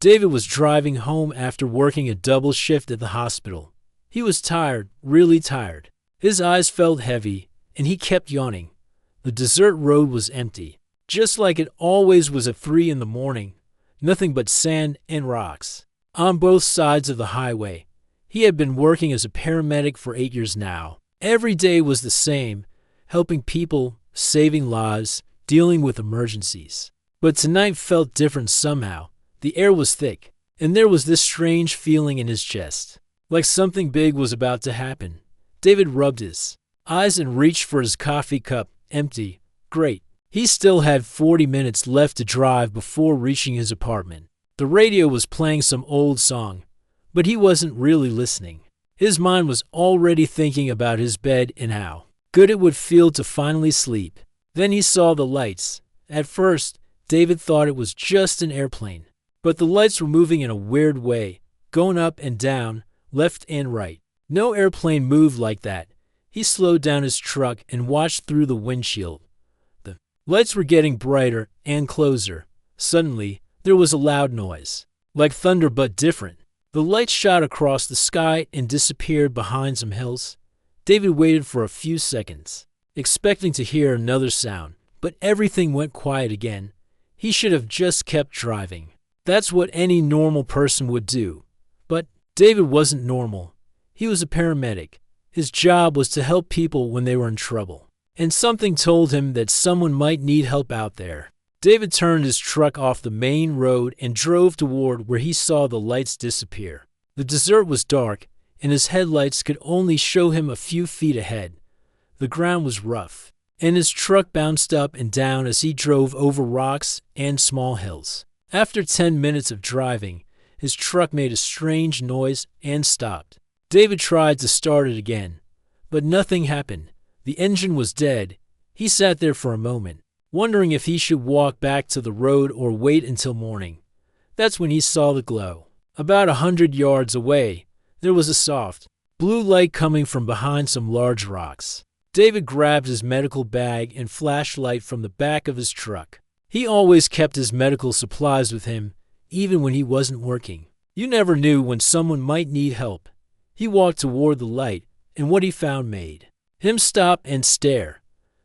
David was driving home after working a double shift at the hospital. He was tired, really tired. His eyes felt heavy, and he kept yawning. The desert road was empty, just like it always was at 3 in the morning. Nothing but sand and rocks on both sides of the highway. He had been working as a paramedic for 8 years now. Every day was the same, helping people, saving lives, dealing with emergencies. But tonight felt different somehow. The air was thick, and there was this strange feeling in his chest, like something big was about to happen. David rubbed his eyes and reached for his coffee cup. Empty. Great. He still had 40 minutes left to drive before reaching his apartment. The radio was playing some old song, but he wasn't really listening. His mind was already thinking about his bed and how good it would feel to finally sleep. Then he saw the lights. At first, David thought it was just an airplane, but the lights were moving in a weird way, going up and down, left and right. No airplane moved like that. He slowed down his truck and watched through the windshield. The lights were getting brighter and closer. Suddenly, there was a loud noise, like thunder but different. The lights shot across the sky and disappeared behind some hills. David waited for a few seconds, expecting to hear another sound, but everything went quiet again. He should have just kept driving. That's what any normal person would do. But David wasn't normal. He was a paramedic. His job was to help people when they were in trouble. And something told him that someone might need help out there. David turned his truck off the main road and drove toward where he saw the lights disappear. The desert was dark, and his headlights could only show him a few feet ahead. The ground was rough, and his truck bounced up and down as he drove over rocks and small hills. After 10 minutes of driving, his truck made a strange noise and stopped. David tried to start it again, but nothing happened. The engine was dead. He sat there for a moment, wondering if he should walk back to the road or wait until morning. That's when he saw the glow. About 100 yards away, there was a soft, blue light coming from behind some large rocks. David grabbed his medical bag and flashlight from the back of his truck. He always kept his medical supplies with him, even when he wasn't working. You never knew when someone might need help. He walked toward the light, and what he found made him stop and stare.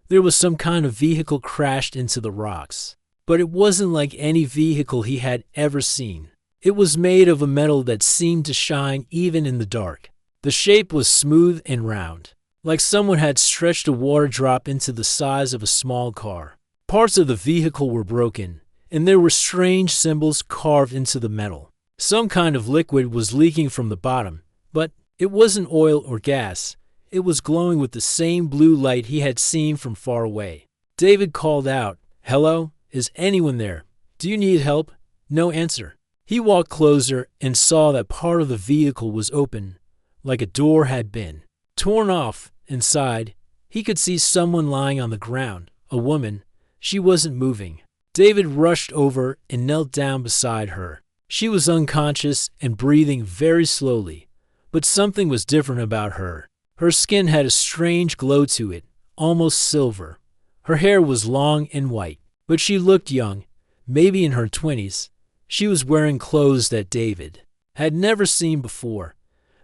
There was some kind of vehicle crashed into the rocks, but it wasn't like any vehicle he had ever seen. It was made of a metal that seemed to shine even in the dark. The shape was smooth and round, like someone had stretched a water drop into the size of a small car. Parts of the vehicle were broken, and there were strange symbols carved into the metal. Some kind of liquid was leaking from the bottom, but it wasn't oil or gas. It was glowing with the same blue light he had seen from far away. David called out, "Hello? Is anyone there? Do you need help?" No answer. He walked closer and saw that part of the vehicle was open, like a door had been torn off. Inside, he could see someone lying on the ground, a woman. She wasn't moving. David rushed over and knelt down beside her. She was unconscious and breathing very slowly, but something was different about her. Her skin had a strange glow to it, almost silver. Her hair was long and white, but she looked young, maybe in her 20s. She was wearing clothes that David had never seen before.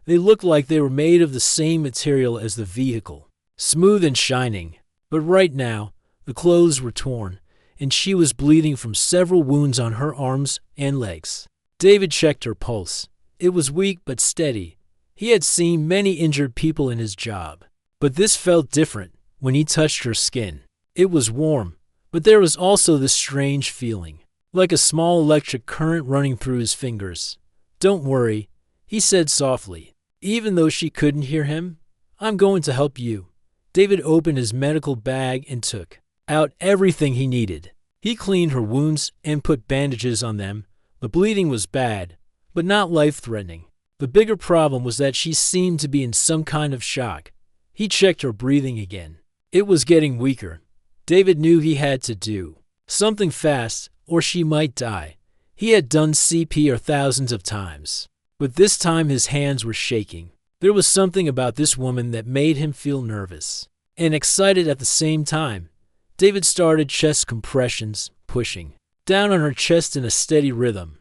They looked like they were made of the same material as the vehicle, smooth and shining. But right now, the clothes were torn, and she was bleeding from several wounds on her arms and legs. David checked her pulse. It was weak but steady. He had seen many injured people in his job, but this felt different when he touched her skin. It was warm, but there was also this strange feeling, like a small electric current running through his fingers. "Don't worry," he said softly, even though she couldn't hear him. "I'm going to help you." David opened his medical bag and took out everything he needed. He cleaned her wounds and put bandages on them. The bleeding was bad, but not life-threatening. The bigger problem was that she seemed to be in some kind of shock. He checked her breathing again. It was getting weaker. David knew he had to do something fast, or she might die. He had done CPR thousands of times, but this time his hands were shaking. There was something about this woman that made him feel nervous and excited at the same time. David started chest compressions, pushing down on her chest in a steady rhythm.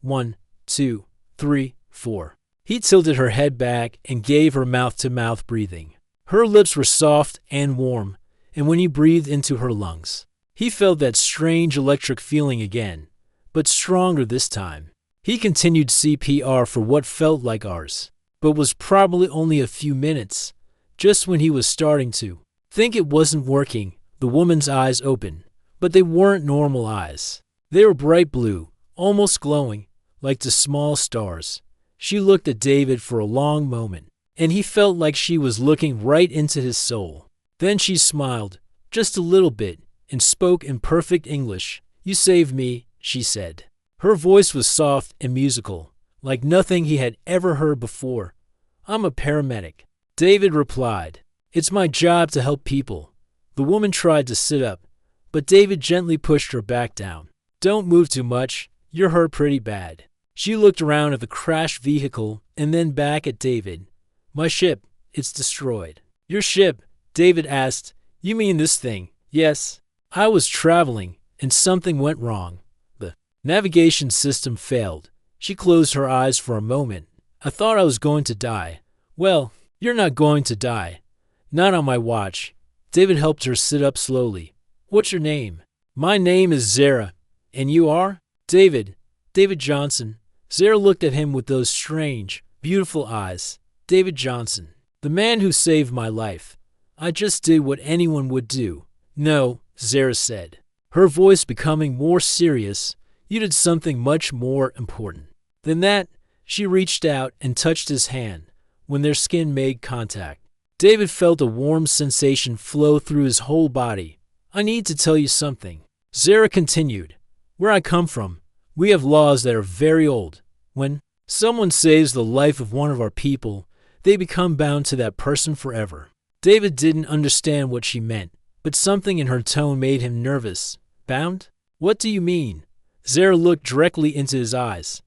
1, 2, 3, 4. He tilted her head back and gave her mouth-to-mouth breathing. Her lips were soft and warm, and when he breathed into her lungs, he felt that strange electric feeling again, but stronger this time. He continued CPR for what felt like hours, but was probably only a few minutes. Just when he was starting to think it wasn't working, the woman's eyes opened, but they weren't normal eyes. They were bright blue, almost glowing, like the small stars. She looked at David for a long moment, and he felt like she was looking right into his soul. Then she smiled, just a little bit, and spoke in perfect English. "You saved me," she said. Her voice was soft and musical, like nothing he had ever heard before. "I'm a paramedic," David replied. "It's my job to help people." The woman tried to sit up, but David gently pushed her back down. "Don't move too much. You're hurt pretty bad." She looked around at the crashed vehicle and then back at David. "My ship, it's destroyed." "Your ship?" David asked. "You mean this thing?" "Yes. I was traveling, and something went wrong. The navigation system failed." She closed her eyes for a moment. "I thought I was going to die." "Well, you're not going to die. Not on my watch." David helped her sit up slowly. "What's your name?" "My name is Zara. And you are?" "David. David Johnson." Zara looked at him with those strange, beautiful eyes. "David Johnson. The man who saved my life. I just did what anyone would do." "No," Zara said, her voice becoming more serious. "You did something much more important than that." She reached out and touched his hand. When their skin made contact, David felt a warm sensation flow through his whole body. "I need to tell you something," Zara continued. "Where I come from, we have laws that are very old. When someone saves the life of one of our people, they become bound to that person forever." David didn't understand what she meant, but something in her tone made him nervous. "Bound? What do you mean?" Zara looked directly into his eyes.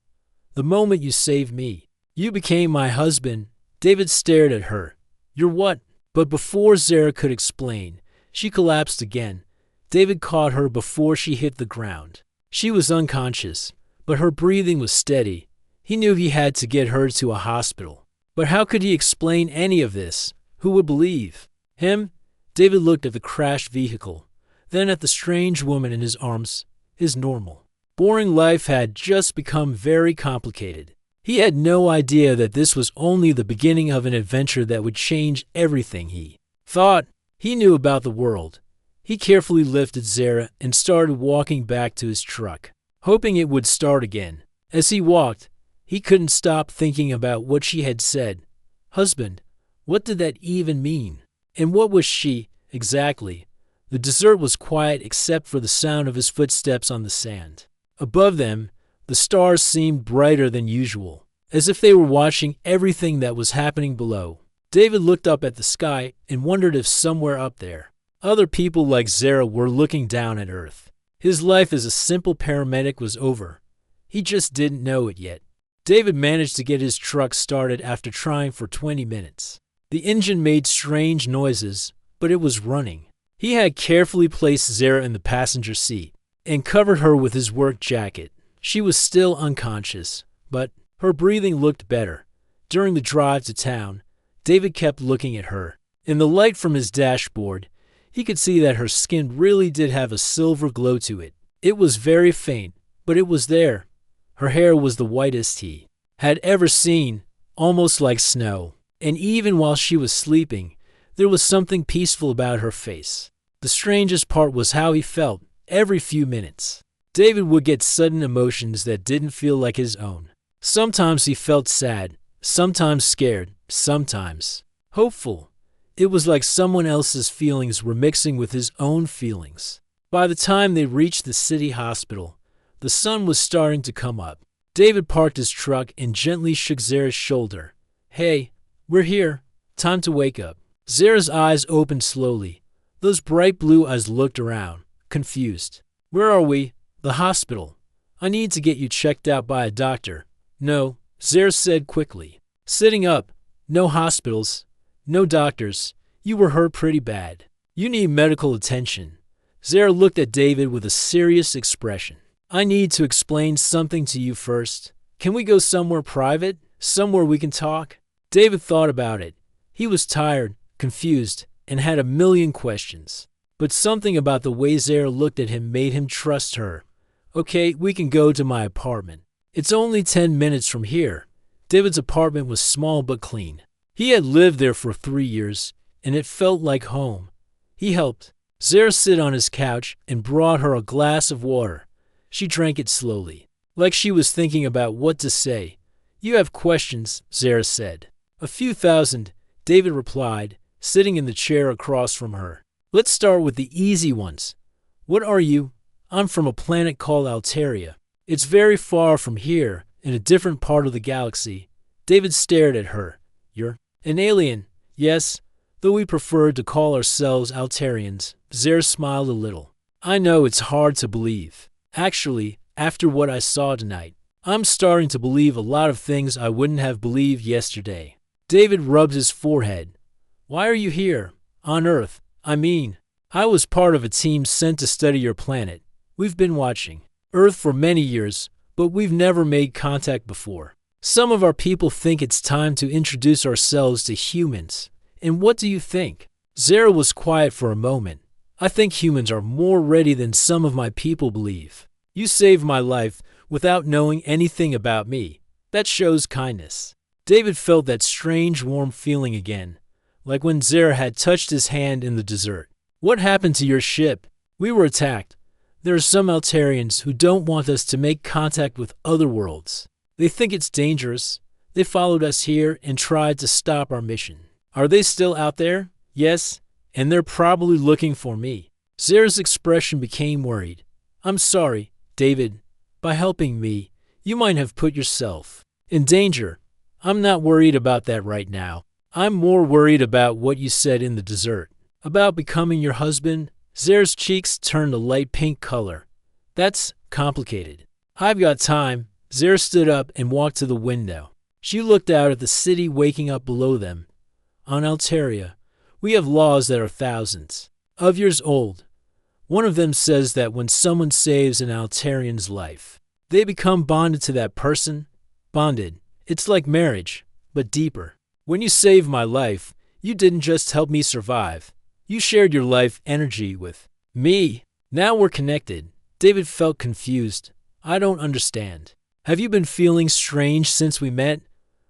"The moment you saved me, you became my husband." David stared at her. "You're what?" But before Zara could explain, she collapsed again. David caught her before she hit the ground. She was unconscious, but her breathing was steady. He knew he had to get her to a hospital. But how could he explain any of this? Who would believe him? David looked at the crashed vehicle, then at the strange woman in his arms. His normal, boring life had just become very complicated. He had no idea that this was only the beginning of an adventure that would change everything he thought he knew about the world. He carefully lifted Zara and started walking back to his truck, hoping it would start again. As he walked, he couldn't stop thinking about what she had said. Husband, what did that even mean? And what was she, exactly? The desert was quiet except for the sound of his footsteps on the sand. Above them, the stars seemed brighter than usual, as if they were watching everything that was happening below. David looked up at the sky and wondered if somewhere up there, other people like Zara were looking down at Earth. His life as a simple paramedic was over. He just didn't know it yet. David managed to get his truck started after trying for 20 minutes. The engine made strange noises, but it was running. He had carefully placed Zara in the passenger seat and covered her with his work jacket. She was still unconscious, but her breathing looked better. During the drive to town, David kept looking at her. In the light from his dashboard, he could see that her skin really did have a silver glow to it. It was very faint, but it was there. Her hair was the whitest he had ever seen, almost like snow. And even while she was sleeping, there was something peaceful about her face. The strangest part was how he felt every few minutes. David would get sudden emotions that didn't feel like his own. Sometimes he felt sad, sometimes scared, sometimes hopeful. It was like someone else's feelings were mixing with his own feelings. By the time they reached the city hospital, the sun was starting to come up. David parked his truck and gently shook Zara's shoulder. "Hey, we're here. Time to wake up." Zara's eyes opened slowly. Those bright blue eyes looked around, confused. "Where are we?" "The hospital. I need to get you checked out by a doctor." "No," Zara said quickly. Sitting up. "No hospitals. No doctors. You were hurt pretty bad. You need medical attention." Zara looked at David with a serious expression. I need to explain something to you first. Can we go somewhere private? Somewhere we can talk? David thought about it. He was tired, confused, and had a million questions. But something about the way Zara looked at him made him trust her. Okay, we can go to my apartment. It's only 10 minutes from here. David's apartment was small but clean. He had lived there for 3 years, and it felt like home. He helped Zara sit on his couch and brought her a glass of water. She drank it slowly, like she was thinking about what to say. You have questions, Zara said. A few thousand, David replied, sitting in the chair across from her. Let's start with the easy ones. What are you? I'm from a planet called Alteria. It's very far from here, in a different part of the galaxy. David stared at her. You're an alien, yes, though we prefer to call ourselves Alterians. Zara smiled a little. I know it's hard to believe. Actually, after what I saw tonight, I'm starting to believe a lot of things I wouldn't have believed yesterday. David rubbed his forehead. Why are you here? On Earth, I mean. I was part of a team sent to study your planet. We've been watching Earth for many years, but we've never made contact before. Some of our people think it's time to introduce ourselves to humans. And what do you think? Zara was quiet for a moment. I think humans are more ready than some of my people believe. You saved my life without knowing anything about me. That shows kindness. David felt that strange warm feeling again, like when Zara had touched his hand in the desert. What happened to your ship? We were attacked. There are some Alterians who don't want us to make contact with other worlds. They think it's dangerous. They followed us here and tried to stop our mission. Are they still out there? Yes, and they're probably looking for me. Zara's expression became worried. I'm sorry, David. By helping me, you might have put yourself in danger. I'm not worried about that right now. I'm more worried about what you said in the desert. About becoming your husband. Zara's cheeks turned a light pink color. That's complicated. I've got time. Zara stood up and walked to the window. She looked out at the city waking up below them. On Alteria, we have laws that are thousands of years old. One of them says that when someone saves an Alterian's life, they become bonded to that person. Bonded. It's like marriage, but deeper. When you saved my life, you didn't just help me survive. You shared your life energy with me. Now we're connected. David felt confused. I don't understand. Have you been feeling strange since we met?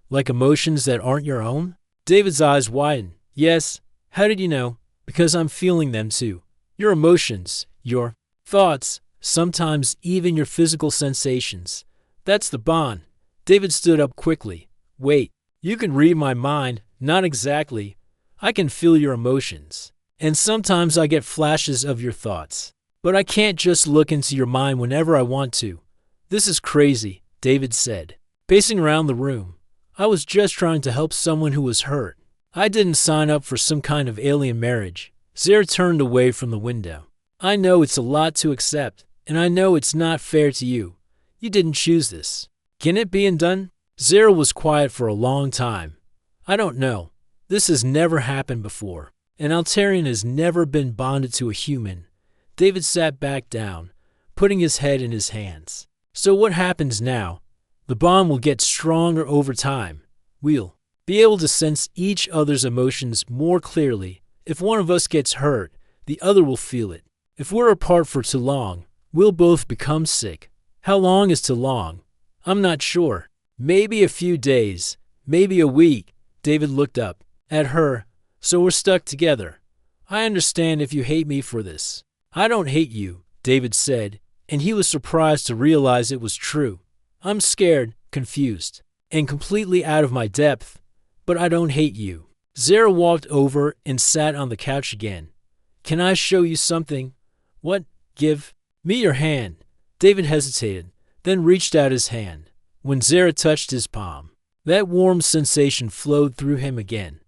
Like emotions that aren't your own? David's eyes widened. Yes. How did you know? Because I'm feeling them too. Your emotions, your thoughts, sometimes even your physical sensations. That's the bond. David stood up quickly. Wait, you can read my mind. Not exactly. I can feel your emotions. And sometimes I get flashes of your thoughts. But I can't just look into your mind whenever I want to. This is crazy, David said, pacing around the room. I was just trying to help someone who was hurt. I didn't sign up for some kind of alien marriage. Zara turned away from the window. I know it's a lot to accept, and I know it's not fair to you. You didn't choose this. Can it be undone? Zara was quiet for a long time. I don't know. This has never happened before. An Alterian has never been bonded to a human. David sat back down, putting his head in his hands. So what happens now? The bond will get stronger over time. We'll be able to sense each other's emotions more clearly. If one of us gets hurt, the other will feel it. If we're apart for too long, we'll both become sick. How long is too long? I'm not sure. Maybe a few days, maybe a week. David looked up at her. So we're stuck together. I understand if you hate me for this. I don't hate you, David said, and he was surprised to realize it was true. I'm scared, confused, and completely out of my depth, but I don't hate you. Zara walked over and sat on the couch again. Can I show you something? What? Give me your hand. David hesitated, then reached out his hand. When Zara touched his palm, that warm sensation flowed through him again.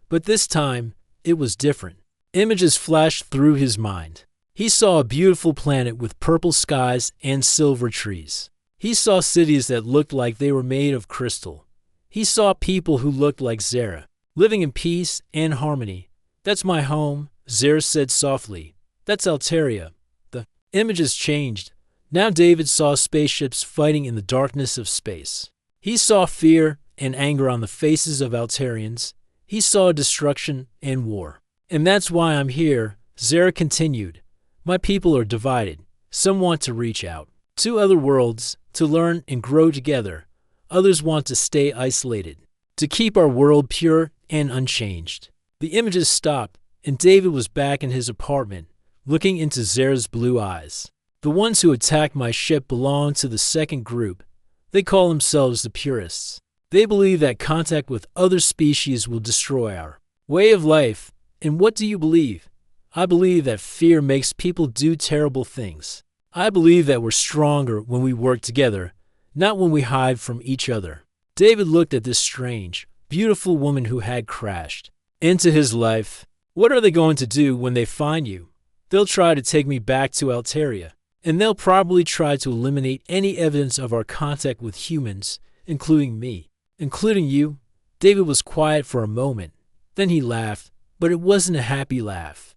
But this time, it was different. Images flashed through his mind. He saw a beautiful planet with purple skies and silver trees. He saw cities that looked like they were made of crystal. He saw people who looked like Zara, living in peace and harmony. That's my home, Zara said softly. That's Alteria. The images changed. Now David saw spaceships fighting in the darkness of space. He saw fear and anger on the faces of Altarians. He saw destruction and war. And that's why I'm here, Zara continued. My people are divided. Some want to reach out to other worlds, to learn and grow together. Others want to stay isolated, to keep our world pure and unchanged. The images stopped, and David was back in his apartment, looking into Zara's blue eyes. The ones who attacked my ship belong to the second group. They call themselves the Purists. They believe that contact with other species will destroy our way of life. And what do you believe? I believe that fear makes people do terrible things. I believe that we're stronger when we work together, not when we hide from each other. David looked at this strange, beautiful woman who had crashed into his life. What are they going to do when they find you? They'll try to take me back to Altaria, and they'll probably try to eliminate any evidence of our contact with humans, including me. Including you? David was quiet for a moment. Then he laughed, but it wasn't a happy laugh.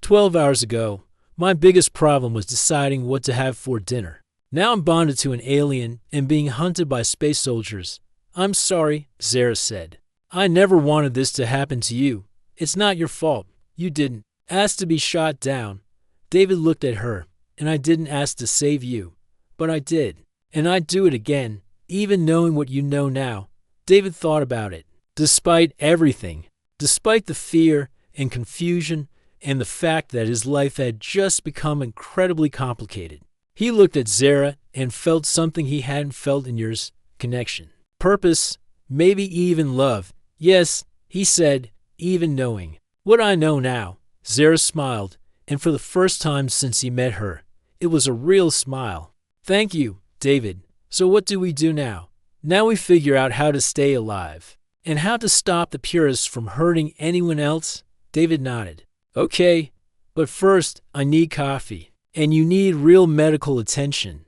12 hours ago, my biggest problem was deciding what to have for dinner. Now I'm bonded to an alien and being hunted by space soldiers. I'm sorry, Zara said. I never wanted this to happen to you. It's not your fault. You didn't ask to be shot down. David looked at her, and I didn't ask to save you. But I did. And I'd do it again, even knowing what you know now. David thought about it. Despite everything, despite the fear and confusion and the fact that his life had just become incredibly complicated, he looked at Zara and felt something he hadn't felt in years: connection, purpose, maybe even love. Yes, he said, even knowing what I know now. Zara smiled, and for the first time since he met her, it was a real smile. Thank you, David. So what do we do now? Now we figure out how to stay alive and how to stop the Purists from hurting anyone else. David nodded. Okay, but first I need coffee, and you need real medical attention.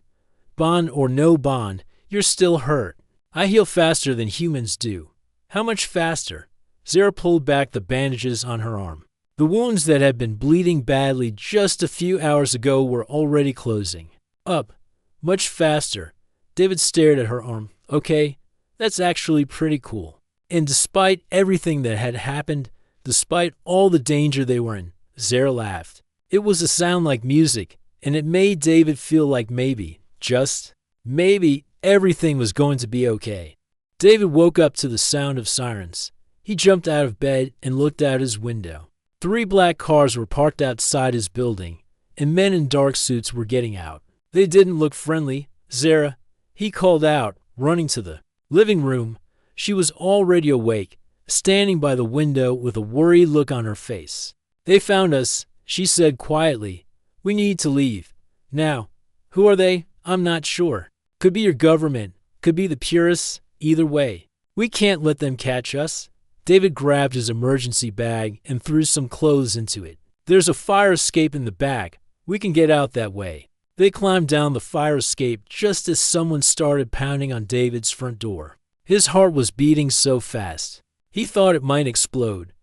Bond or no bond, you're still hurt. I heal faster than humans do. How much faster? Zara pulled back the bandages on her arm. The wounds that had been bleeding badly just a few hours ago were already closing up. Much faster. David stared at her arm. Okay, that's actually pretty cool. And despite everything that had happened, despite all the danger they were in, Zara laughed. It was a sound like music, and it made David feel like maybe, just maybe, everything was going to be okay. David woke up to the sound of sirens. He jumped out of bed and looked out his window. 3 black cars were parked outside his building, and men in dark suits were getting out. They didn't look friendly. Zara, he called out, running to the living room. She was already awake, standing by the window with a worried look on her face. They found us, she said quietly. We need to leave. Now. Who are they? I'm not sure. Could be your government. Could be the Purists. Either way, we can't let them catch us. David grabbed his emergency bag and threw some clothes into it. There's a fire escape in the back. We can get out that way. They climbed down the fire escape just as someone started pounding on David's front door. His heart was beating so fast. He thought it might explode.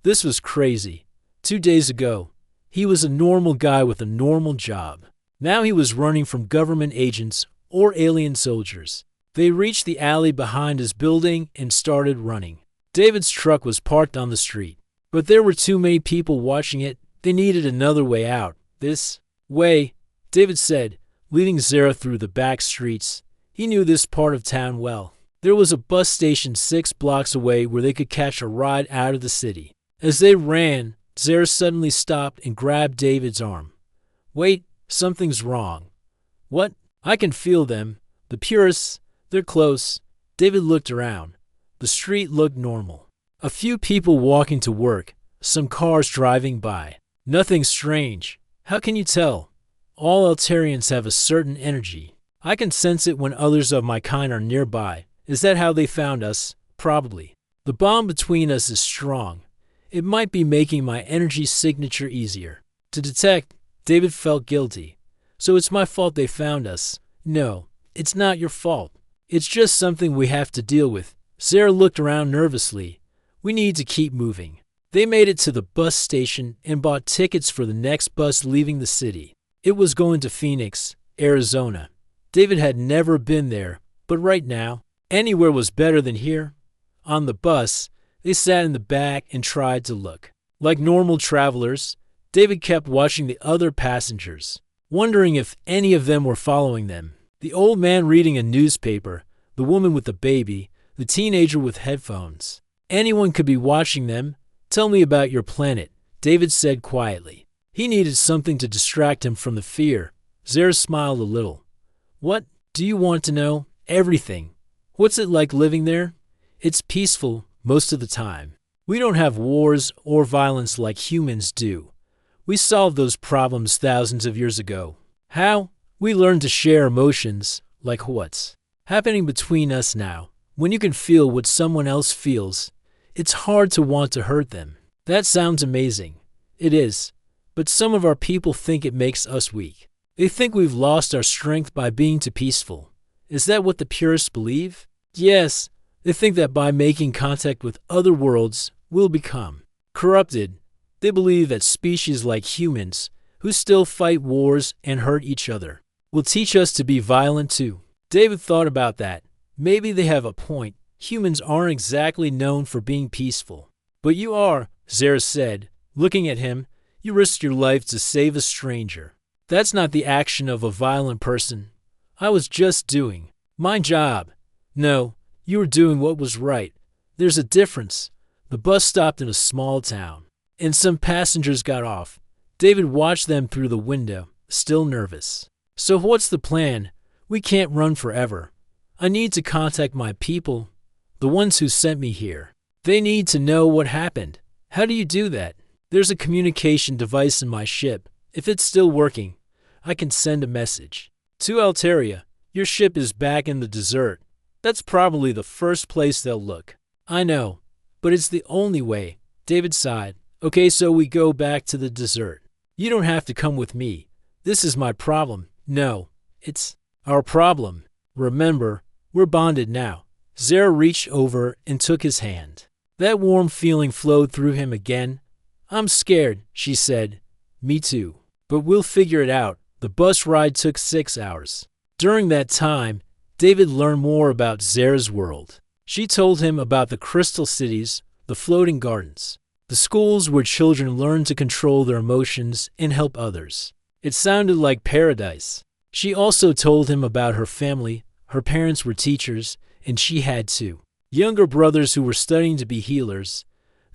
This was crazy. 2 days ago, he was a normal guy with a normal job. Now he was running from government agents or alien soldiers. They reached the alley behind his building and started running. David's truck was parked on the street, but there were too many people watching it. They needed another way out. This way, David said, leading Zara through the back streets. He knew this part of town well. There was a bus station 6 blocks away where they could catch a ride out of the city. As they ran, Zara suddenly stopped and grabbed David's arm. Wait, something's wrong. What? I can feel them. The Purists, they're close. David looked around. The street looked normal. A few people walking to work, some cars driving by. Nothing strange. How can you tell? All Altarians have a certain energy. I can sense it when others of my kind are nearby. Is that how they found us? Probably. The bond between us is strong. It might be making my energy signature easier to detect. David felt guilty. So it's my fault they found us. No, it's not your fault. It's just something we have to deal with. Zara looked around nervously. We need to keep moving. They made it to the bus station and bought tickets for the next bus leaving the city. It was going to Phoenix, Arizona. David had never been there, but right now, anywhere was better than here. On the bus, they sat in the back and tried to look like normal travelers. David kept watching the other passengers, wondering if any of them were following them. The old man reading a newspaper, the woman with the baby, the teenager with headphones. Anyone could be watching them. Tell me about your planet, David said quietly. He needed something to distract him from the fear. Zara smiled a little. What do you want to know? Everything. What's it like living there? It's peaceful most of the time. We don't have wars or violence like humans do. We solved those problems thousands of years ago. How? We learned to share emotions, like what's happening between us now. When you can feel what someone else feels, it's hard to want to hurt them. That sounds amazing. It is. But some of our people think it makes us weak. They think we've lost our strength by being too peaceful. Is that what the purists believe? Yes. They think that by making contact with other worlds, we'll become corrupted. They believe that species like humans, who still fight wars and hurt each other, will teach us to be violent too. David thought about that. Maybe they have a point. Humans aren't exactly known for being peaceful. But you are, Zara said, looking at him. You risked your life to save a stranger. That's not the action of a violent person. I was just doing my job. No, you were doing what was right. There's a difference. The bus stopped in a small town, and some passengers got off. David watched them through the window, still nervous. So what's the plan? We can't run forever. I need to contact my people, the ones who sent me here. They need to know what happened. How do you do that? There's a communication device in my ship. If it's still working, I can send a message. To Alteria, your ship is back in the desert. That's probably the first place they'll look. I know, but it's the only way. David sighed. Okay, so we go back to the desert. You don't have to come with me. This is my problem. No, it's our problem. Remember, we're bonded now. Zara reached over and took his hand. That warm feeling flowed through him again. I'm scared, she said. Me too. But we'll figure it out. The bus ride took 6 hours. During that time, David learned more about Zara's world. She told him about the crystal cities, the floating gardens, the schools where children learn to control their emotions and help others. It sounded like paradise. She also told him about her family. Her parents were teachers, and she had two younger brothers who were studying to be healers.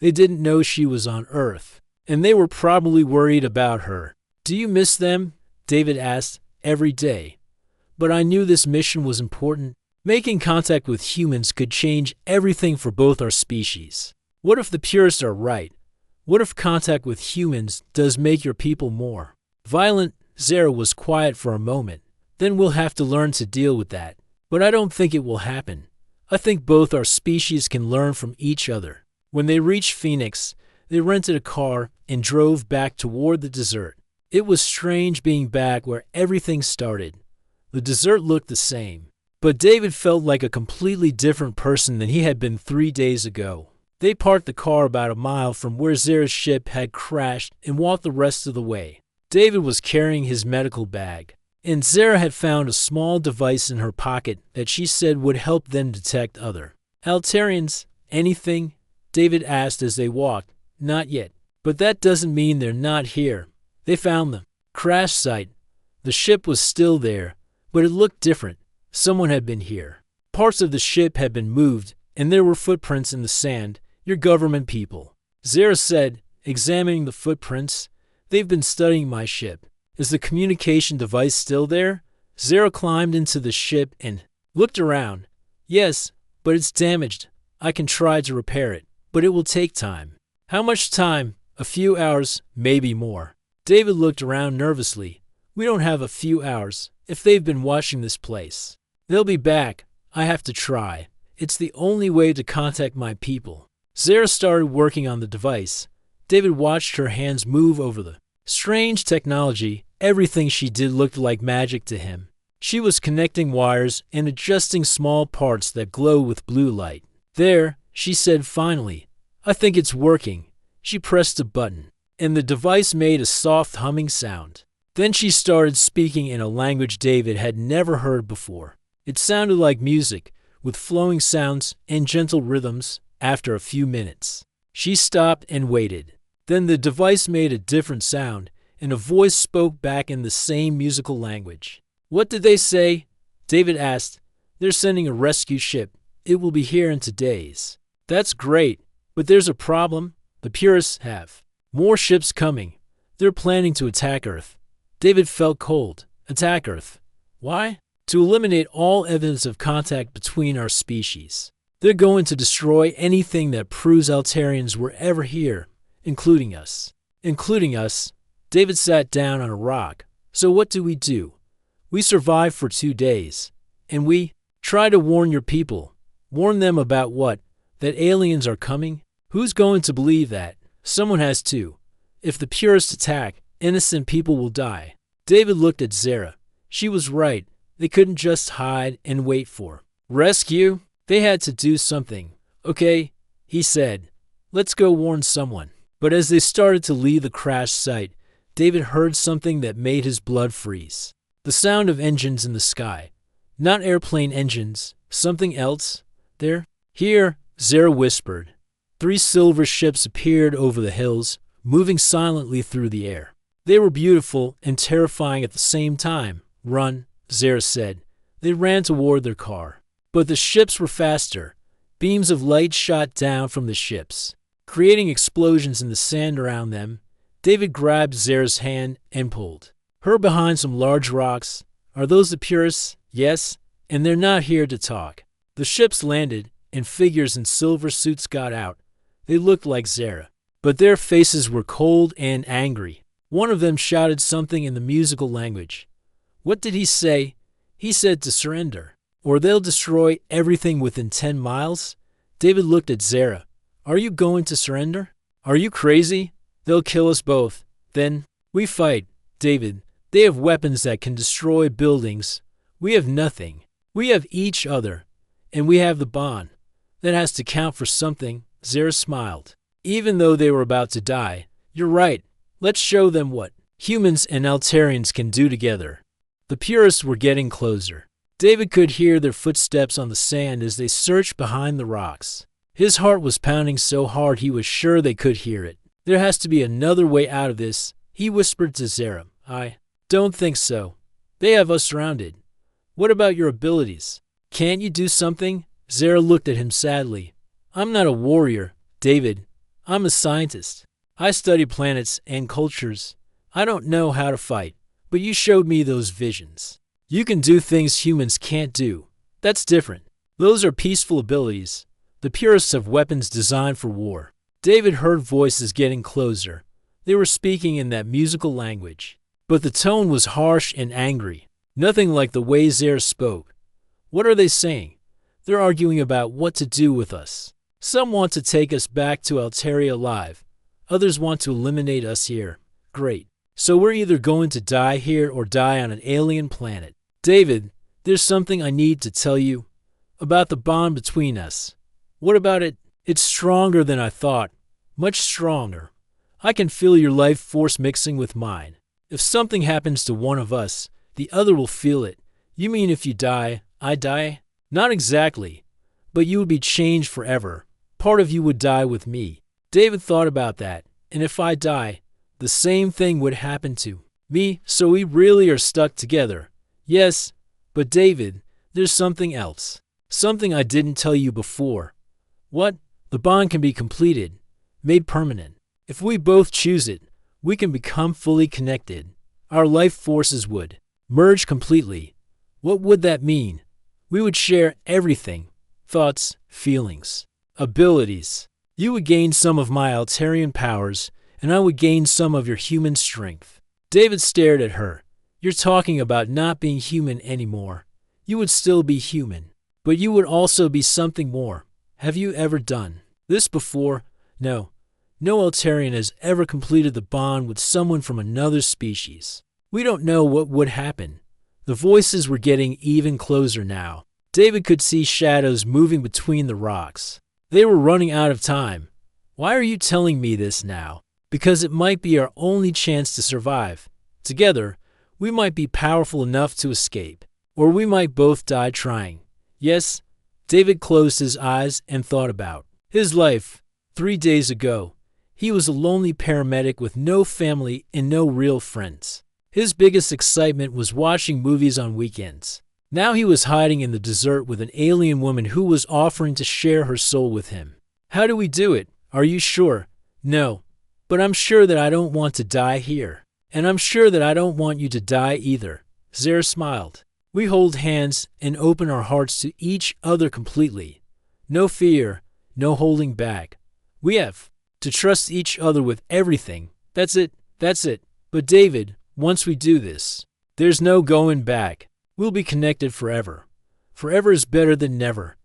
They didn't know she was on Earth, and they were probably worried about her. Do you miss them? David asked. Every day. But I knew this mission was important. Making contact with humans could change everything for both our species. What if the purists are right? What if contact with humans does make your people more violent? Zara was quiet for a moment. Then we'll have to learn to deal with that. But I don't think it will happen. I think both our species can learn from each other. When they reached Phoenix, they rented a car and drove back toward the desert. It was strange being back where everything started. The desert looked the same, but David felt like a completely different person than he had been 3 days ago. They parked the car about a mile from where Zara's ship had crashed and walked the rest of the way. David was carrying his medical bag, and Zara had found a small device in her pocket that she said would help them detect other Altarians. Anything? David asked as they walked. Not yet. But that doesn't mean they're not here. They found the crash site. The ship was still there, but it looked different. Someone had been here. Parts of the ship had been moved, and there were footprints in the sand. Your government people. Zara said, examining the footprints. They've been studying my ship. Is the communication device still there? Zara climbed into the ship and looked around. Yes, but it's damaged. I can try to repair it, but it will take time. How much time? A few hours, maybe more. David looked around nervously. We don't have a few hours. If they've been watching this place, they'll be back. I have to try. It's the only way to contact my people. Zara started working on the device. David watched her hands move over the strange technology. Everything she did looked like magic to him. She was connecting wires and adjusting small parts that glow with blue light. There, she said finally. I think it's working. She pressed a button, and the device made a soft humming sound. Then she started speaking in a language David had never heard before. It sounded like music, with flowing sounds and gentle rhythms. After a few minutes, she stopped and waited. Then the device made a different sound, and a voice spoke back in the same musical language. "What did they say?" David asked. "They're sending a rescue ship. It will be here in 2 days." "That's great, but there's a problem. The purists have more ships coming. They're planning to attack Earth." David felt cold. Attack Earth? Why? To eliminate all evidence of contact between our species. They're going to destroy anything that proves Altarians were ever here, including us. Including us? David sat down on a rock. "So what do? We survived for 2 days. And we try to warn your people. Warn them about what? That aliens are coming? Who's going to believe that? Someone has to. If the purists attack, innocent people will die." David looked at Zara. She was right. They couldn't just hide and wait for rescue. They had to do something. "Okay," he said. "Let's go warn someone." But as they started to leave the crash site, David heard something that made his blood freeze. The sound of engines in the sky. Not airplane engines. Something else. "There." "Here," Zara whispered. 3 silver ships appeared over the hills, moving silently through the air. They were beautiful and terrifying at the same time. "Run," Zara said. They ran toward their car. But the ships were faster. Beams of light shot down from the ships, creating explosions in the sand around them. David grabbed Zara's hand and pulled her behind some large rocks. "Are those the purists?" "Yes, and they're not here to talk." The ships landed, and figures in silver suits got out. They looked like Zara, but their faces were cold and angry. One of them shouted something in the musical language. What did he say? He said to surrender, or they'll destroy everything within 10 miles. David looked at Zara. "Are you going to surrender? Are you crazy? They'll kill us both. Then we fight." "David, they have weapons that can destroy buildings. We have nothing. We have each other, and we have the bond. That has to count for something." Zara smiled. "Even though they were about to die, you're right. Let's show them what humans and Altarians can do together." The purists were getting closer. David could hear their footsteps on the sand as they searched behind the rocks. His heart was pounding so hard he was sure they could hear it. "There has to be another way out of this," he whispered to Zara. "I don't think so. They have us surrounded. What about your abilities? Can't you do something?" Zara looked at him sadly. "I'm not a warrior, David. I'm a scientist. I study planets and cultures. I don't know how to fight, but you showed me those visions. You can do things humans can't do. That's different. Those are peaceful abilities. The purists have weapons designed for war." David heard voices getting closer. They were speaking in that musical language, but the tone was harsh and angry. Nothing like the way Zara spoke. "What are they saying?" "They're arguing about what to do with us. Some want to take us back to Altaria alive. Others want to eliminate us here." "Great. So we're either going to die here or die on an alien planet." "David, there's something I need to tell you about the bond between us." "What about it?" "It's stronger than I thought. Much stronger. I can feel your life force mixing with mine. If something happens to one of us, the other will feel it." "You mean if you die, I die?" "Not exactly, but you would be changed forever. Part of you would die with me." David thought about that. "And if I die, the same thing would happen to me, so we really are stuck together." "Yes, but David, there's something else. Something I didn't tell you before." "What?" "The bond can be completed, made permanent. If we both choose it, we can become fully connected. Our life forces would merge completely." "What would that mean?" "We would share everything. Thoughts, feelings, abilities. You would gain some of my Altarian powers, and I would gain some of your human strength." David stared at her. "You're talking about not being human anymore. You would still be human, but you would also be something more. Have you ever done this before?" "No. No Altarian has ever completed the bond with someone from another species. We don't know what would happen." The voices were getting even closer now. David could see shadows moving between the rocks. They were running out of time. "Why are you telling me this now?" "Because it might be our only chance to survive. Together, We might be powerful enough to escape, or we might both die trying. Yes, David closed his eyes and thought about his life. 3 days ago, he was a lonely paramedic with no family and no real friends. His biggest excitement was watching movies on weekends. Now he was hiding in the desert with an alien woman who was offering to share her soul with him. How do we do it? Are you sure? No, but I'm sure that I don't want to die here. And I'm sure that I don't want you to die either. Zara smiled. We hold hands and open our hearts to each other completely. No fear, no holding back. We have to trust each other with everything. That's it. But David, once we do this, there's no going back. We'll be connected forever. Forever is better than never.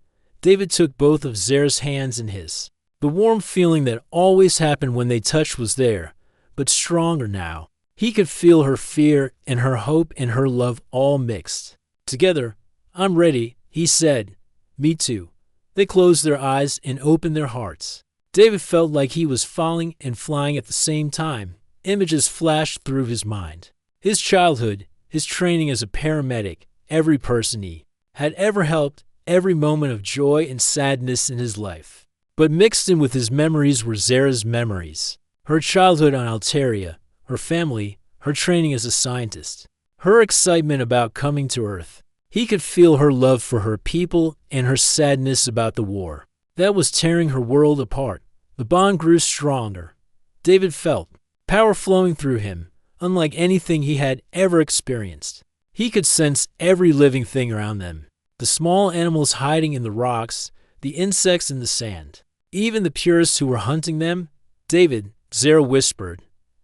David took both of Zara's hands in his. The warm feeling that always happened when they touched was there, but stronger now. He could feel her fear and her hope and her love all mixed. Together, I'm ready, he said. Me too. They closed their eyes and opened their hearts. David felt like he was falling and flying at the same time. Images flashed through his mind. His childhood, his training as a paramedic, every person he had ever helped, every moment of joy and sadness in his life. But mixed in with his memories were Zara's memories. Her childhood on Alteria, her family, her training as a scientist, her excitement about coming to Earth. He could feel her love for her people and her sadness about the war that was tearing her world apart. The bond grew stronger. David felt power flowing through him, unlike anything he had ever experienced. He could sense every living thing around them, the small animals hiding in the rocks, the insects in the sand, even the purists who were hunting them. David, Zara whispered,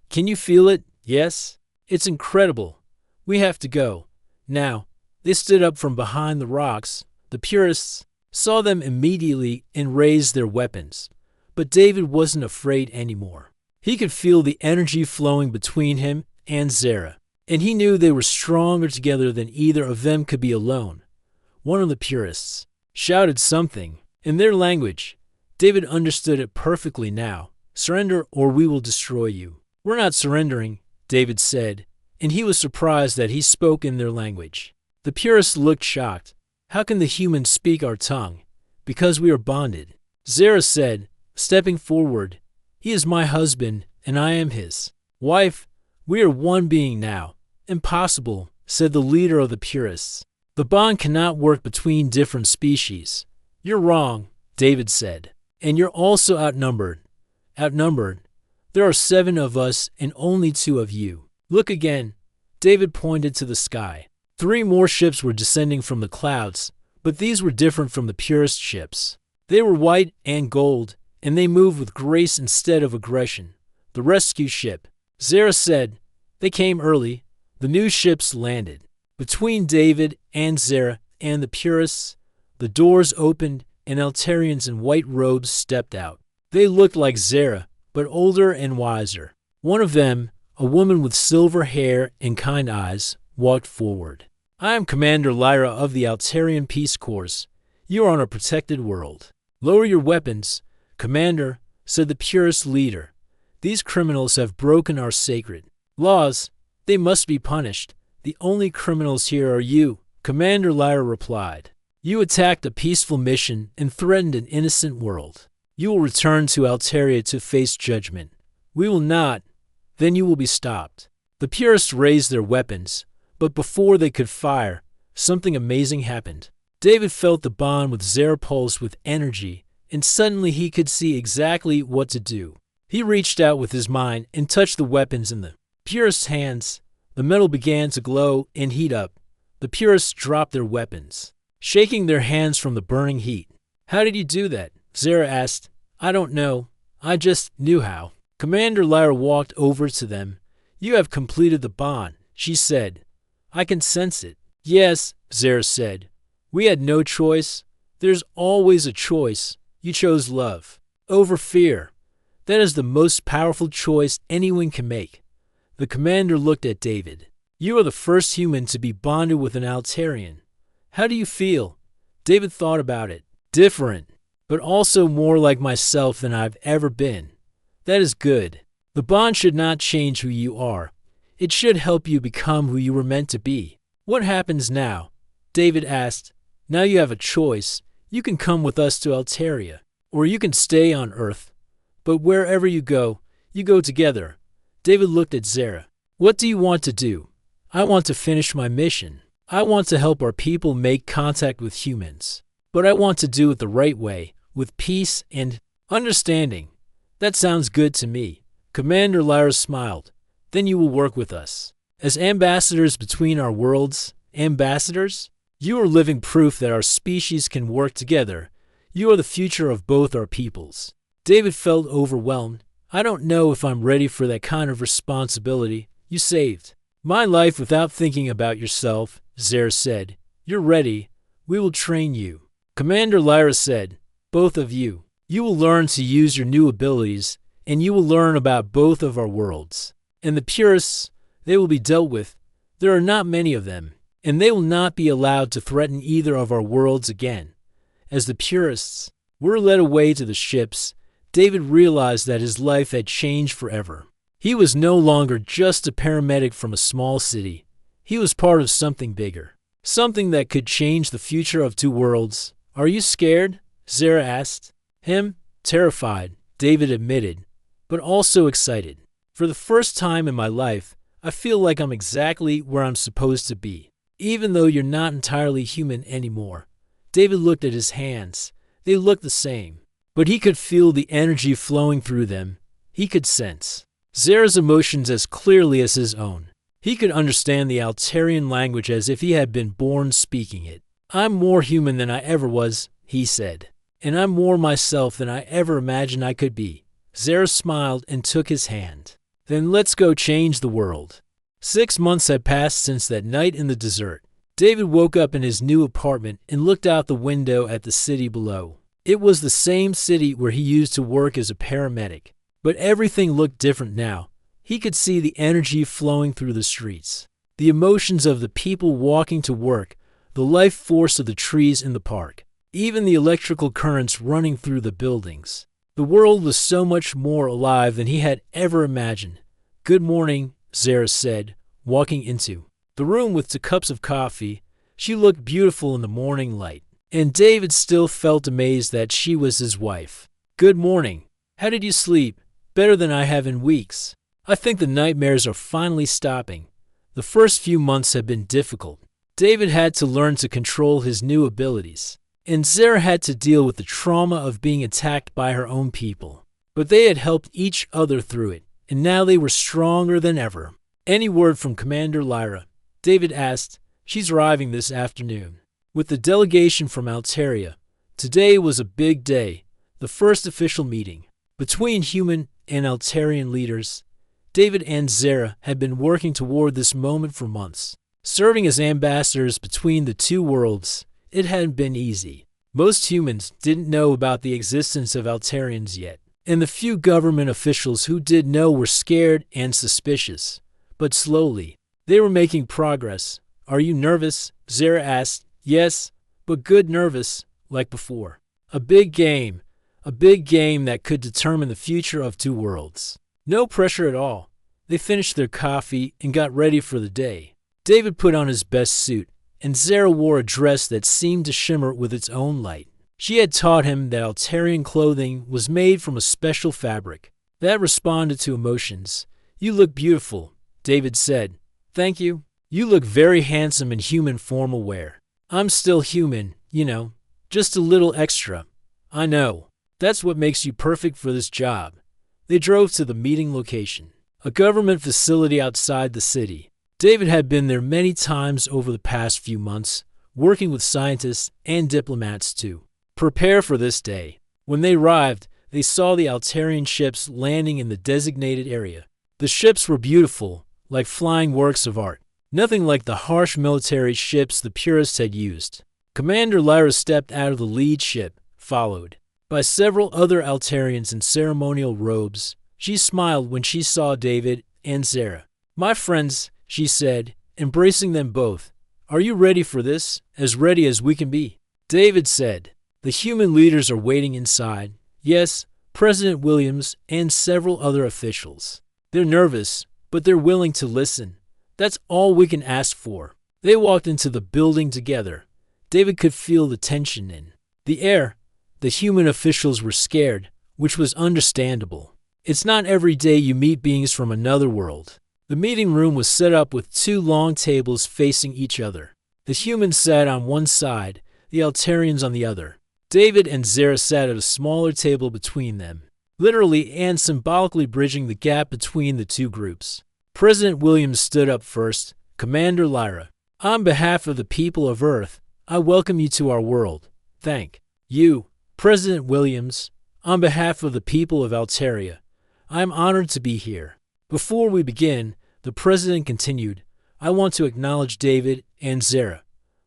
can you feel it? Yes? It's incredible. We have to go. Now. They stood up from behind the rocks. The purists saw them immediately and raised their weapons. But David wasn't afraid anymore. He could feel the energy flowing between him and Zara, and he knew they were stronger together than either of them could be alone. One of the purists shouted something in their language. David understood it perfectly now. Surrender or we will destroy you. We're not surrendering, David said, and he was surprised that he spoke in their language. The purists looked shocked. How can the humans speak our tongue? Because we are bonded. Zara said, stepping forward, he is my husband, and I am his wife. We are one being now. Impossible, said the leader of the purists. The bond cannot work between different species. You're wrong, David said. And you're also outnumbered. Outnumbered? There are 7 of us and only 2 of you. Look again. David pointed to the sky. 3 more ships were descending from the clouds, but these were different from the purest ships. They were white and gold, and they moved with grace instead of aggression. The rescue ship, Zara said. They came early. The new ships landed. Between David and Zara and the purists, the doors opened and Altarians in white robes stepped out. They looked like Zara, but older and wiser. One of them, a woman with silver hair and kind eyes, walked forward. I am Commander Lyra of the Altarian Peace Corps. You are on a protected world. Lower your weapons, Commander, said the purist leader. These criminals have broken our sacred laws. They must be punished. The only criminals here are you, Commander Lyra replied. You attacked a peaceful mission and threatened an innocent world. You will return to Alteria to face judgment. We will not. Then you will be stopped. The purists raised their weapons, but before they could fire, something amazing happened. David felt the bond with Zara pulse with energy, and suddenly he could see exactly what to do. He reached out with his mind and touched the weapons in the purists' hands. The metal began to glow and heat up. The purists dropped their weapons, shaking their hands from the burning heat. How did you do that? Zara asked. I don't know. I just knew how. Commander Lyra walked over to them. You have completed the bond, she said. I can sense it. Yes, Zara said. We had no choice. There's always a choice. You chose love over fear. That is the most powerful choice anyone can make. The commander looked at David. You are the first human to be bonded with an Altarian. How do you feel? David thought about it. Different, but also more like myself than I've ever been. That is good. The bond should not change who you are. It should help you become who you were meant to be. What happens now? David asked. Now you have a choice. You can come with us to Alteria, or you can stay on Earth. But wherever you go together. David looked at Zara. What do you want to do? I want to finish my mission. I want to help our people make contact with humans. But I want to do it the right way, with peace and understanding. That sounds good to me. Commander Lyra smiled. Then you will work with us. As ambassadors between our worlds, ambassadors? You are living proof that our species can work together. You are the future of both our peoples. David felt overwhelmed. I don't know if I'm ready for that kind of responsibility. You saved my life without thinking about yourself, Zara said. You're ready. We will train you. Commander Lyra said, both of you. You will learn to use your new abilities, and you will learn about both of our worlds. And the purists, they will be dealt with. There are not many of them, and they will not be allowed to threaten either of our worlds again. As the purists were led away to the ships, David realized that his life had changed forever. He was no longer just a paramedic from a small city. He was part of something bigger, something that could change the future of two worlds. Are you scared? Zara asked. Him, terrified, David admitted, but also excited. For the first time in my life, I feel like I'm exactly where I'm supposed to be, even though you're not entirely human anymore. David looked at his hands. They looked the same, but he could feel the energy flowing through them. He could sense Zara's emotions as clearly as his own. He could understand the Altarian language as if he had been born speaking it. I'm more human than I ever was, he said, and I'm more myself than I ever imagined I could be. Zara smiled and took his hand. Then let's go change the world. 6 months had passed since that night in the desert. David woke up in his new apartment and looked out the window at the city below. It was the same city where he used to work as a paramedic, but everything looked different now. He could see the energy flowing through the streets, the emotions of the people walking to work, the life force of the trees in the park, even the electrical currents running through the buildings. The world was so much more alive than he had ever imagined. Good morning, Zara said, walking into the room with 2 cups of coffee. She looked beautiful in the morning light, and David still felt amazed that she was his wife. Good morning. How did you sleep? Better than I have in weeks. I think the nightmares are finally stopping. The first few months have been difficult. David had to learn to control his new abilities, and Zara had to deal with the trauma of being attacked by her own people. But they had helped each other through it, and now they were stronger than ever. Any word from Commander Lyra? David asked. She's arriving this afternoon with the delegation from Alteria. Today was a big day, the first official meeting between human and Altarian leaders. David and Zara had been working toward this moment for months. Serving as ambassadors between the two worlds, it hadn't been easy. Most humans didn't know about the existence of Altarians yet, and the few government officials who did know were scared and suspicious. But slowly, they were making progress. Are you nervous? Zara asked. Yes, but good nervous, like before. A big game that could determine the future of two worlds. No pressure at all. They finished their coffee and got ready for the day. David put on his best suit, and Zara wore a dress that seemed to shimmer with its own light. She had taught him that Altarian clothing was made from a special fabric that responded to emotions. You look beautiful, David said. Thank you. You look very handsome in human formal wear. I'm still human, you know, just a little extra. I know. That's what makes you perfect for this job. They drove to the meeting location, a government facility outside the city. David had been there many times over the past few months, working with scientists and diplomats to prepare for this day. When they arrived, they saw the Altarian ships landing in the designated area. The ships were beautiful, like flying works of art, nothing like the harsh military ships the purists had used. Commander Lyra stepped out of the lead ship, followed by several other Altarians in ceremonial robes. She smiled when she saw David and Zara. My friends, she said, embracing them both. Are you ready for this? As ready as we can be. David said, the human leaders are waiting inside. Yes, President Williams and several other officials. They're nervous, but they're willing to listen. That's all we can ask for. They walked into the building together. David could feel the tension in the air. The human officials were scared, which was understandable. It's not every day you meet beings from another world. The meeting room was set up with two long tables facing each other. The humans sat on one side, the Altarians on the other. David and Zara sat at a smaller table between them, literally and symbolically bridging the gap between the two groups. President Williams stood up first. Commander Lyra, on behalf of the people of Earth, I welcome you to our world. Thank you, President Williams. On behalf of the people of Altaria, I am honored to be here. Before we begin, the president continued, I want to acknowledge David and Zara.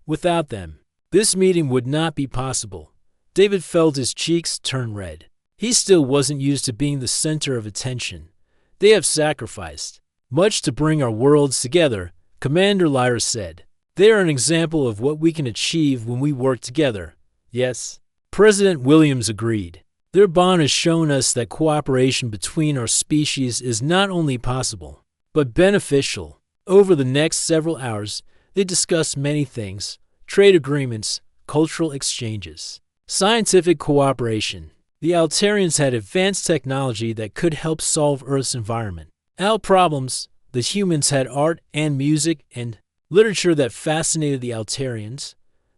Without them, this meeting would not be possible. David felt his cheeks turn red. He still wasn't used to being the center of attention. They have sacrificed much to bring our worlds together, Commander Lyra said. They are an example of what we can achieve when we work together. Yes, President Williams agreed. Their bond has shown us that cooperation between our species is not only possible, but beneficial. Over the next several hours, they discussed many things: trade agreements, cultural exchanges, scientific cooperation. The Altarians had advanced technology that could help solve Earth's environment. Problems. The humans had art and music and literature that fascinated the Altarians.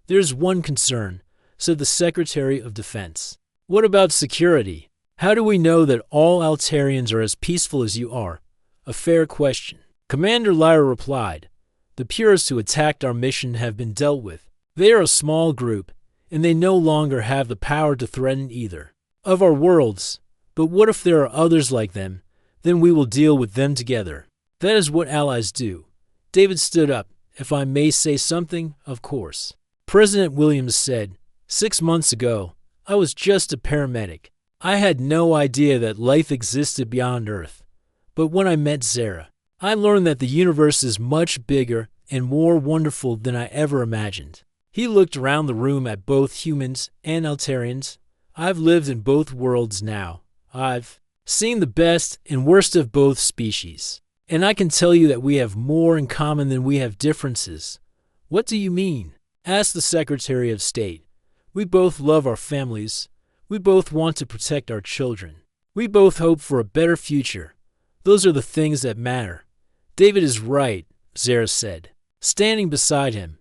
There's one concern, said the Secretary of Defense. What about security? How do we know that all Altarians are as peaceful as you are? A fair question. Commander Lyra replied, the purists who attacked our mission have been dealt with. They are a small group, and they no longer have the power to threaten either of our worlds. But what if there are others like them? Then we will deal with them together. That is what allies do. David stood up. If I may say something, of course. President Williams said, 6 months ago, I was just a paramedic. I had no idea that life existed beyond Earth. But when I met Zara, I learned that the universe is much bigger and more wonderful than I ever imagined. He looked around the room at both humans and Altarians. I've lived in both worlds now. I've seen the best and worst of both species. And I can tell you that we have more in common than we have differences. What do you mean? Asked the Secretary of State. We both love our families. We both want to protect our children. We both hope for a better future. Those are the things that matter. David is right, Zara said, standing beside him.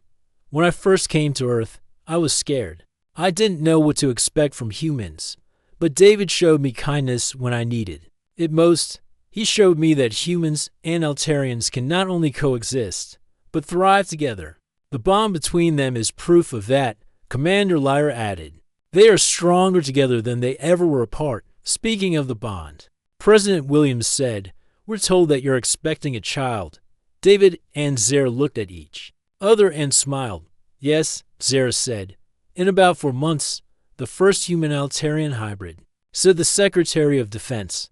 When I first came to Earth, I was scared. I didn't know what to expect from humans. But David showed me kindness when I needed it most. He showed me that humans and Altarians can not only coexist, but thrive together. The bond between them is proof of that, Commander Lyra added. They are stronger together than they ever were apart. Speaking of the bond, President Williams said, we're told that you're expecting a child. David and Zara looked at each other and smiled. Yes, Zara said. In about 4 months, the first human-Altarian hybrid, said the Secretary of Defense.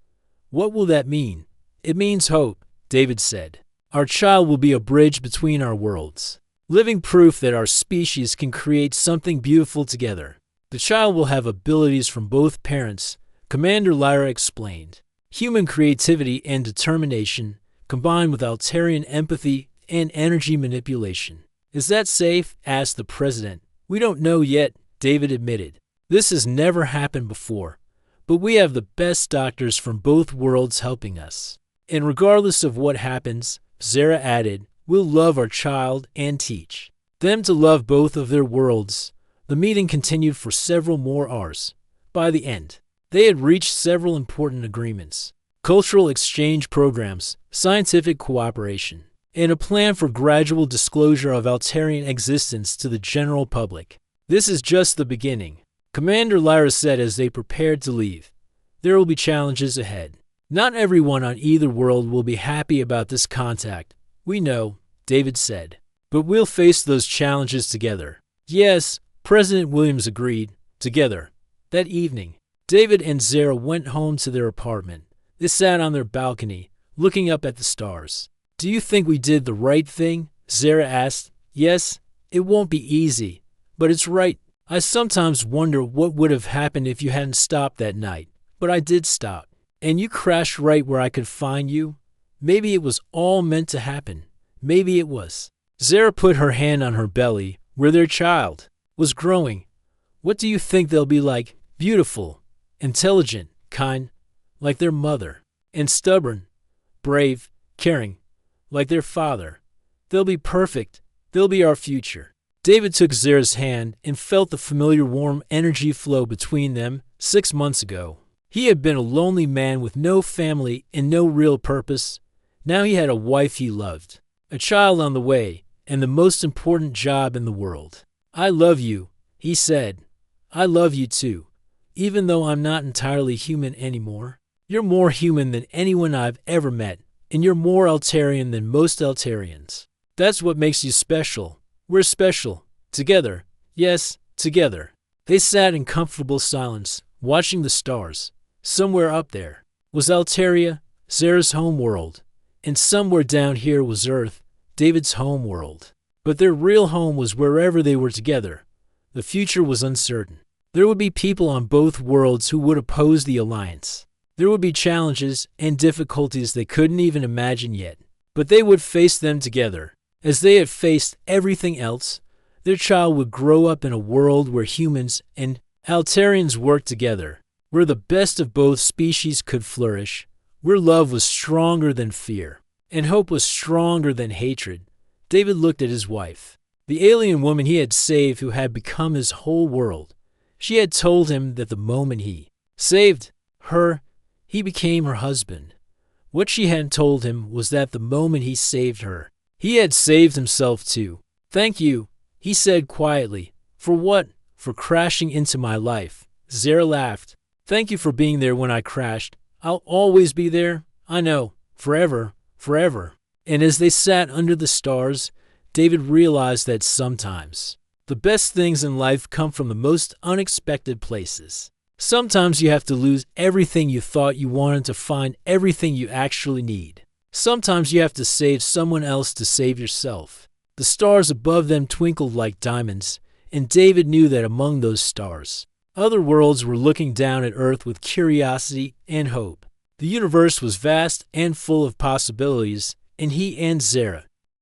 What will that mean? It means hope, David said. Our child will be a bridge between our worlds, living proof that our species can create something beautiful together. The child will have abilities from both parents, Commander Lyra explained. Human creativity and determination, combined with Altarian empathy and energy manipulation. Is that safe? Asked the president. We don't know yet, David admitted. This has never happened before. But we have the best doctors from both worlds helping us. And regardless of what happens, Zara added, we'll love our child and teach them to love both of their worlds. The meeting continued for several more hours. By the end, they had reached several important agreements: cultural exchange programs, scientific cooperation, and a plan for gradual disclosure of Altarian existence to the general public. This is just the beginning, Commander Lyra said as they prepared to leave. There will be challenges ahead. Not everyone on either world will be happy about this contact. We know, David said. But we'll face those challenges together. Yes, President Williams agreed. Together. That evening, David and Zara went home to their apartment. They sat on their balcony, looking up at the stars. Do you think we did the right thing? Zara asked. Yes, it won't be easy, but it's right. I sometimes wonder what would have happened if you hadn't stopped that night. But I did stop. And you crashed right where I could find you? Maybe it was all meant to happen. Maybe it was. Zara put her hand on her belly, where their child was growing. What do you think they'll be like? Beautiful, intelligent, kind, like their mother, and stubborn, brave, caring, like their father. They'll be perfect. They'll be our future. David took Zara's hand and felt the familiar warm energy flow between them 6 months ago. He had been a lonely man with no family and no real purpose. Now he had a wife he loved, a child on the way, and the most important job in the world. I love you, he said. I love you too, even though I'm not entirely human anymore. You're more human than anyone I've ever met, and you're more Altarian than most Altarians. That's what makes you special. We're special. Together. Yes, together. They sat in comfortable silence, watching the stars. Somewhere up there was Altaria, Zara's home world, and somewhere down here was Earth, David's home world. But their real home was wherever they were together. The future was uncertain. There would be people on both worlds who would oppose the alliance. There would be challenges and difficulties they couldn't even imagine yet. But they would face them together. As they had faced everything else, their child would grow up in a world where humans and Altarians worked together, where the best of both species could flourish, where love was stronger than fear, and hope was stronger than hatred. David looked at his wife, the alien woman he had saved who had become his whole world. She had told him that the moment he saved her, he became her husband. What she hadn't told him was that the moment he saved her, he had saved himself too. Thank you, he said quietly. For what? For crashing into my life. Zara laughed. Thank you for being there when I crashed. I'll always be there. I know. Forever. Forever. And as they sat under the stars, David realized that sometimes the best things in life come from the most unexpected places. Sometimes you have to lose everything you thought you wanted to find everything you actually need. Sometimes you have to save someone else to save yourself. The stars above them twinkled like diamonds, and David knew that among those stars, other worlds were looking down at Earth with curiosity and hope. The universe was vast and full of possibilities, and he and Zara